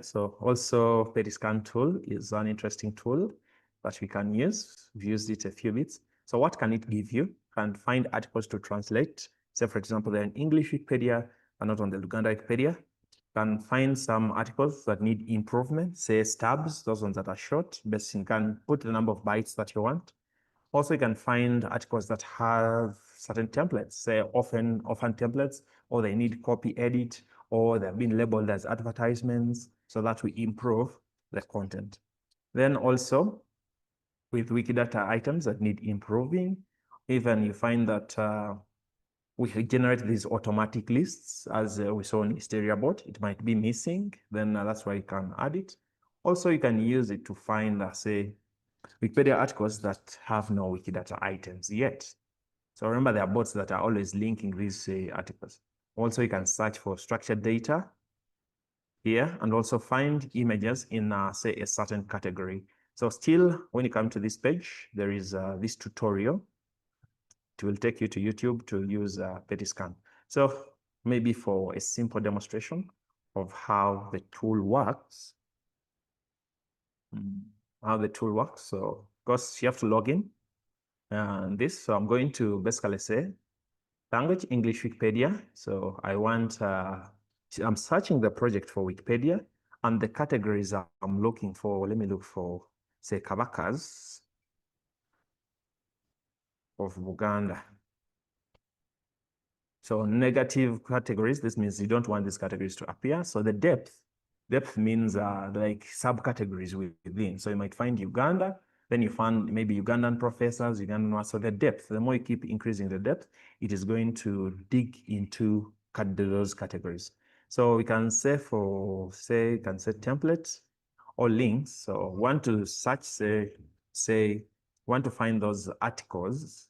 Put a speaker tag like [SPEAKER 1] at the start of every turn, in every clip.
[SPEAKER 1] So also PetScan tool is an interesting tool that we can use. We've used it a few bits. So what can it give you? Can find articles to translate. Say, for example, they're in English Wikipedia, but not on the Luganda Wikipedia. Can find some articles that need improvement, say stabs, those ones that are short. Best you can put the number of bytes that you want. Also, you can find articles that have certain templates, say often templates, or they need copy edit, or they've been labeled as advertisements, so that we improve the content. Then also, with Wikidata items that need improving, even you find that we generate these automatic lists, as we saw in Hysteria bot. It might be missing, then that's why you can add it. Also, you can use it to find, say, Wikipedia articles that have no Wikidata items yet. So remember, there are bots that are always linking these articles. Also, you can search for structured data here and also find images in, say, a certain category. So still, when you come to this page, there is this tutorial. It will take you to YouTube to use PetScan. So maybe for a simple demonstration of how the tool works, So of course, you have to log in. And so I'm going to basically say language English Wikipedia. So I want, I'm searching the project for Wikipedia and the categories I'm looking for. Let me look for, say, Kabakas of Buganda. So negative categories, this means you don't want these categories to appear. So the depth means like subcategories within. So you might find Uganda, then you find maybe Ugandan professors, Ugandan. So the depth, the more you keep increasing the depth, it is going to dig into those categories. So we can say templates or links. So want to search, want to find those articles.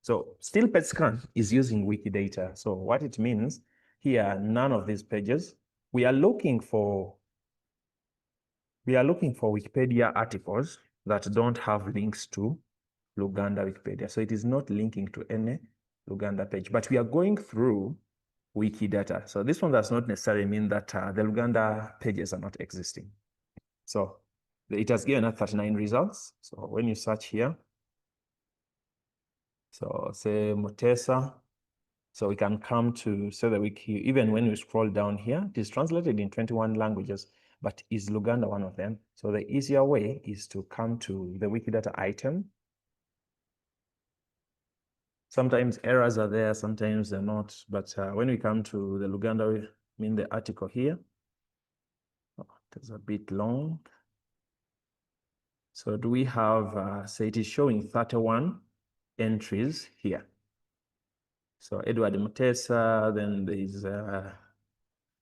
[SPEAKER 1] So still PetScan is using Wikidata. So what it means here, none of these pages, we are looking for Wikipedia articles that don't have links to Luganda Wikipedia. So it is not linking to any Luganda page, but we are going through Wikidata. So this one does not necessarily mean that the Luganda pages are not existing. So it has given us 39 results. So when you search here, so say Mutesa, so we can come to say the wiki, even when we scroll down here, it is translated in 21 languages, but is Luganda one of them? So the easier way is to come to the Wikidata item. Sometimes errors are there, sometimes they're not, but when we come to the Luganda, the article here, it's a bit long. So do we have, say it is showing 31 entries here. So Edward Mutesa, then there is,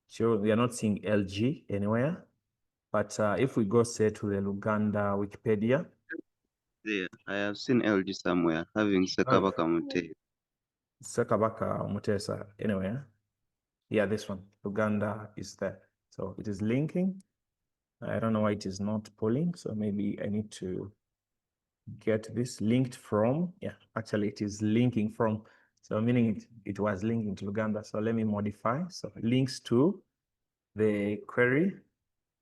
[SPEAKER 1] sure, we are not seeing LG anywhere. But if we go, say, to the Luganda Wikipedia.
[SPEAKER 2] Yeah, I have seen LG somewhere having Sekabaka Mutesa.
[SPEAKER 1] Sekabaka Mutesa, anywhere. Yeah, this one, Luganda is there. So it is linking. I don't know why it is not pulling. So maybe I need to get this linked from. Yeah, actually it is linking from. So meaning it was linking to Luganda. So let me modify. So links to the query.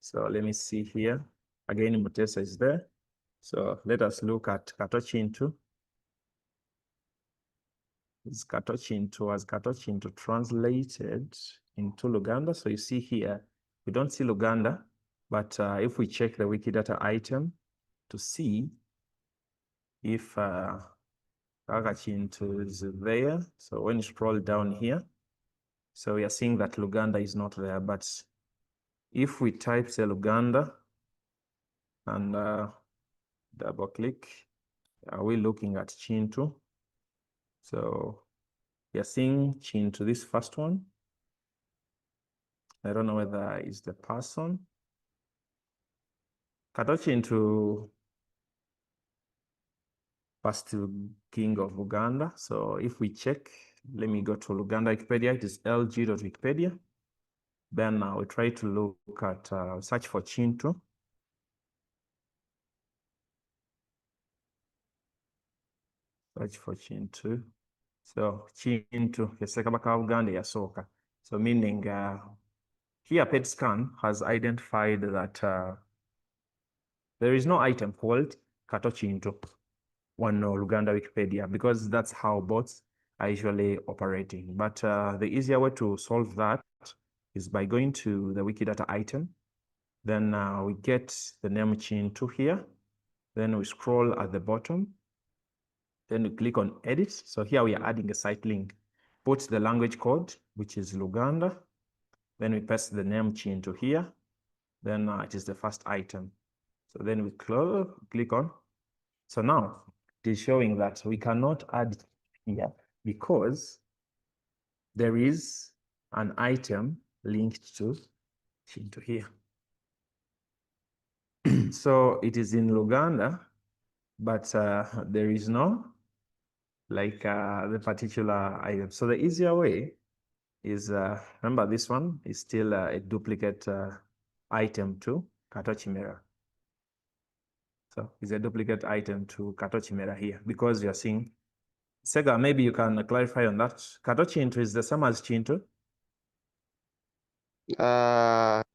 [SPEAKER 1] So let me see here. Again, Mutesa is there. So let us look at Katochintu. Is Katochintu translated into Luganda? So you see here, we don't see Luganda, but if we check the Wikidata item to see if Katochintu is there. So when you scroll down here, so we are seeing that Luganda is not there, but if we type say Luganda and double click, are we looking at Chintu? So you're seeing Chintu, this first one. I don't know whether it's the person. Katochintu first king of Uganda. So if we check, let me go to Luganda Wikipedia, it is lg.wikipedia. Then we try to look at, search for Chintu. Search for Chintu. So Chintu, Sekabaka Uganda Yasoka. So meaning here PetScan has identified that there is no item called Katochinto on Luganda Wikipedia because that's how bots are usually operating. But the easier way to solve that is by going to the Wikidata item. Then we get the name Chinto here. Then we scroll at the bottom. Then we click on edit. So here we are adding a site link. Put the language code, which is Luganda. Then we paste the name Chinto here. Then it is the first item. So then we click on. So now it is showing that we cannot add here because there is an item linked to Chinto here. So it is in Luganda, but there is no like the particular item. So the easier way is, remember this one is still a duplicate item to Katochimera. So it's a duplicate item to Katochimera here because you're seeing, Sega, maybe you can clarify on that. Katochinto is the same as Chinto?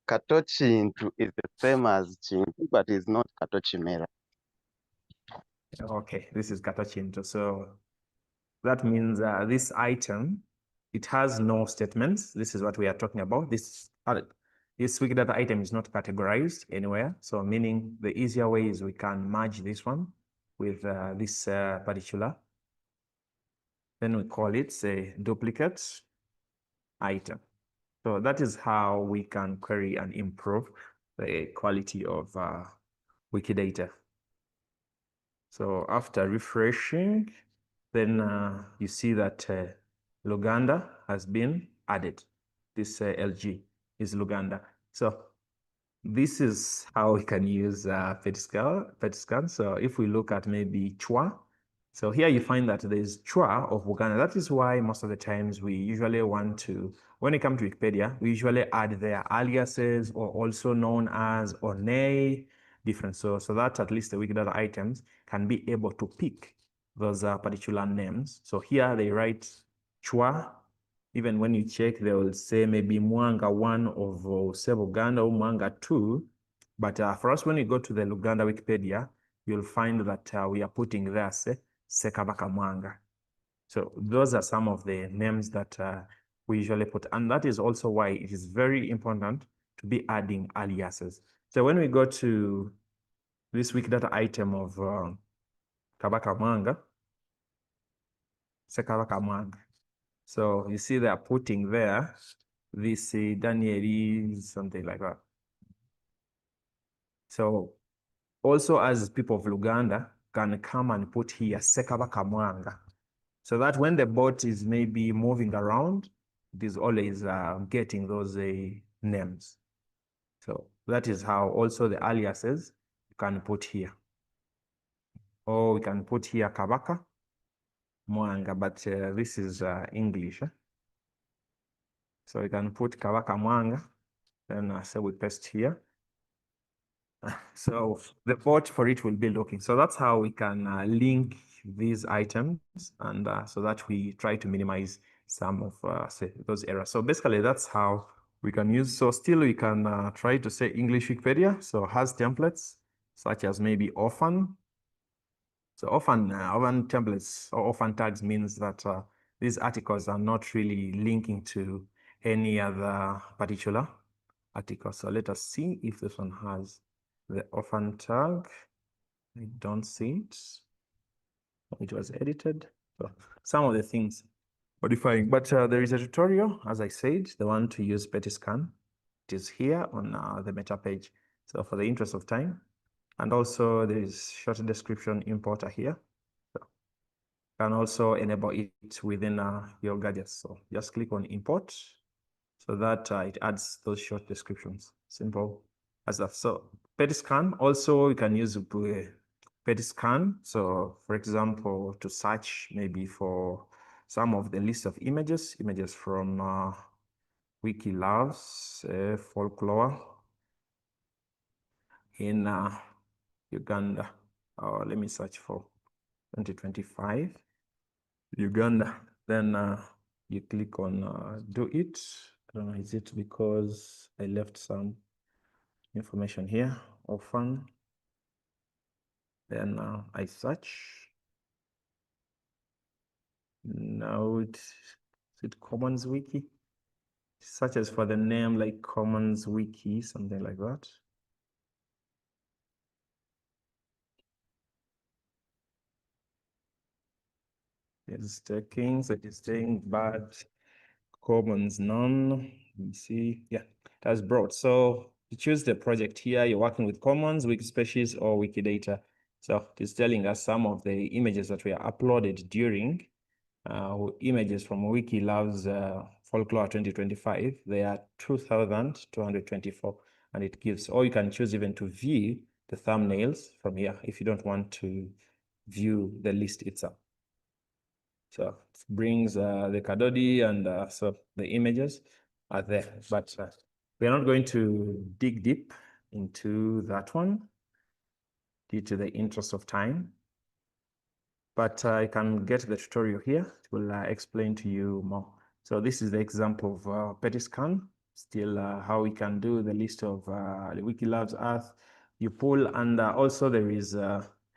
[SPEAKER 2] Katochintu is the same as Chintu, but it's not Katochimera.
[SPEAKER 1] Okay, this is Katochinto. So that means this item, it has no statements. This is what we are talking about. This Wikidata item is not categorized anywhere. So meaning the easier way is we can merge this one with this particular. Then we call it a duplicate item. So that is how we can query and improve the quality of Wikidata. So after refreshing, then you see that Luganda has been added. This LG is Luganda. So this is how we can use PetScan. So if we look at maybe Chua, so here you find that there's Chua of Uganda. That is why most of the times we usually want to, when it comes to Wikipedia, we usually add their aliases or also known as or nay different. So that at least the Wikidata items can be able to pick those particular names. So here they write Chua. Even when you check, they will say maybe Mwanga 1 of Sebuganda or Mwanga 2. But for us, when you go to the Luganda Wikipedia, you'll find that we are putting there Sekabaka Mwanga. So those are some of the names that we usually put. And that is also why it is very important to be adding aliases. So when we go to this Wikidata item of Kabaka Mwanga, Sekabaka Mwanga. So you see they are putting there this Daniel, something like that. So also as people of Luganda can come and put here Sekabaka Mwanga. So that when the bot is maybe moving around, it is always getting those names. So that is how also the aliases you can put here. Or we can put here Kabaka Mwanga, but this is English. So we can put Kabaka Mwanga, then say we paste here. So the bot for it will be looking. So that's how we can link these items, and so that we try to minimize some of say those errors. So basically that's how we can use. So still we can try to say English Wikipedia. So has templates such as maybe orphan. So orphan templates or orphan tags means that these articles are not really linking to any other particular article. So let us see if this one has the orphan tag. I don't see it. It was edited. So some of the things modifying, but there is a tutorial, as I said, the one to use PetScan. It is here on the meta page. So for the interest of time, and also there is short description importer here. So you can also enable it within your gadgets. So just click on import so that it adds those short descriptions. Simple as that. So PetScan, also you can use PetScan. So for example, to search maybe for some of the list of images from Wiki Loves folklore in Uganda. Let me search for 2025 Uganda. Then you click on do it, I don't know, is it because I left some information here, orphan? Then I search. Now is it Commons Wiki? Searches for the name like Commons Wiki, something like that. It's taking, so it is saying bad commons none. Let me see. Yeah, that's broad. So you choose the project here. You're working with Commons, Wikispecies, or Wikidata. So it's telling us some of the images that were uploaded during images from Wiki Loves Folklore 2025. They are 2,224, and it gives, or you can choose even to view the thumbnails from here if you don't want to view the list itself. So it brings the Kadodi and so the images are there, but we're not going to dig deep into that one due to the interest of time. But I can get the tutorial here. It will explain to you more. So this is the example of PetScan, still how we can do the list of the Wiki Loves Earth. You pull, and also there is